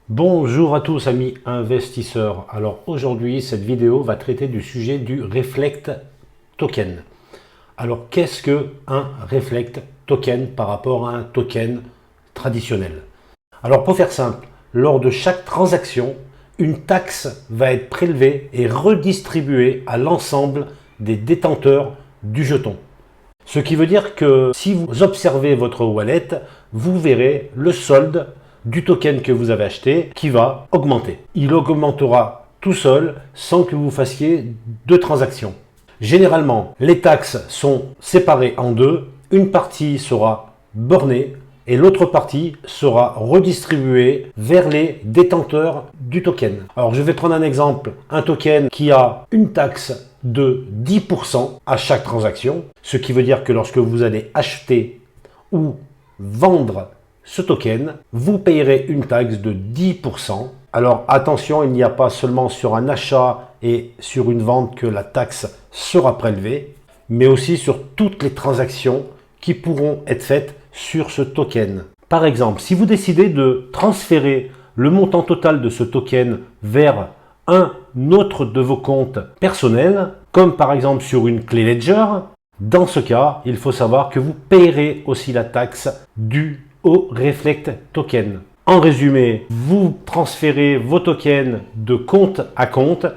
Bonjour à tous amis investisseurs. Alors aujourd'hui cette vidéo va traiter du sujet du Reflect Token. Alors qu'est-ce que un Reflect Token par rapport à un token traditionnel? Alors pour faire simple, lors de chaque transaction, une taxe va être prélevée et redistribuée à l'ensemble des détenteurs du jeton. Ce qui veut dire que si vous observez votre wallet, vous verrez le solde du token que vous avez acheté qui va augmenter. Il augmentera tout seul sans que vous fassiez de transactions. Généralement, les taxes sont séparées en deux. Une partie sera bornée et l'autre partie sera redistribuée vers les détenteurs du token. Alors je vais prendre un exemple, un token qui a une taxe de 10% à chaque transaction, ce qui veut dire que lorsque vous allez acheter ou vendre ce token, vous payerez une taxe de 10%. Alors attention, il n'y a pas seulement sur un achat et sur une vente que la taxe sera prélevée, mais aussi sur toutes les transactions qui pourront être faites sur ce token. Par exemple, si vous décidez de transférer le montant total de ce token vers un autre de vos comptes personnels, comme par exemple sur une clé Ledger, dans ce cas, il faut savoir que vous payerez aussi la taxe due au Reflect Token. En résumé, vous transférez vos tokens de compte à compte,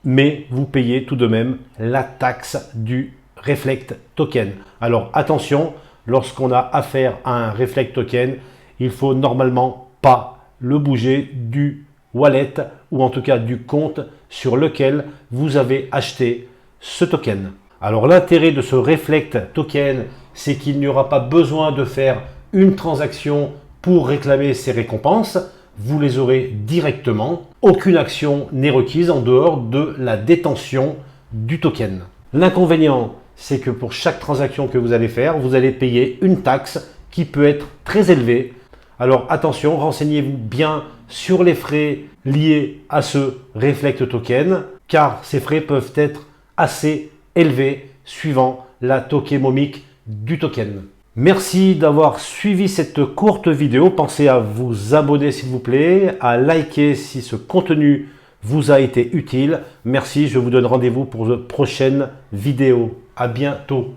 mais vous payez tout de même la taxe du Reflect Token. Alors attention, lorsqu'on a affaire à un Reflect Token, il faut normalement pas le bouger du wallet ou en tout cas du compte sur lequel vous avez acheté ce token. Alors l'intérêt de ce Reflect Token, c'est qu'il n'y aura pas besoin de faire une transaction pour réclamer ces récompenses. Vous les aurez directement. Aucune action n'est requise en dehors de la détention du token. L'inconvénient, c'est que pour chaque transaction que vous allez faire, vous allez payer une taxe qui peut être très élevée. Alors attention, renseignez-vous bien sur les frais liés à ce Reflect Token, car ces frais peuvent être assez élevés suivant la tokenomique du token. Merci d'avoir suivi cette courte vidéo. Pensez à vous abonner s'il vous plaît, à liker si ce contenu vous a été utile. Merci, je vous donne rendez-vous pour de prochaines vidéos. À bientôt.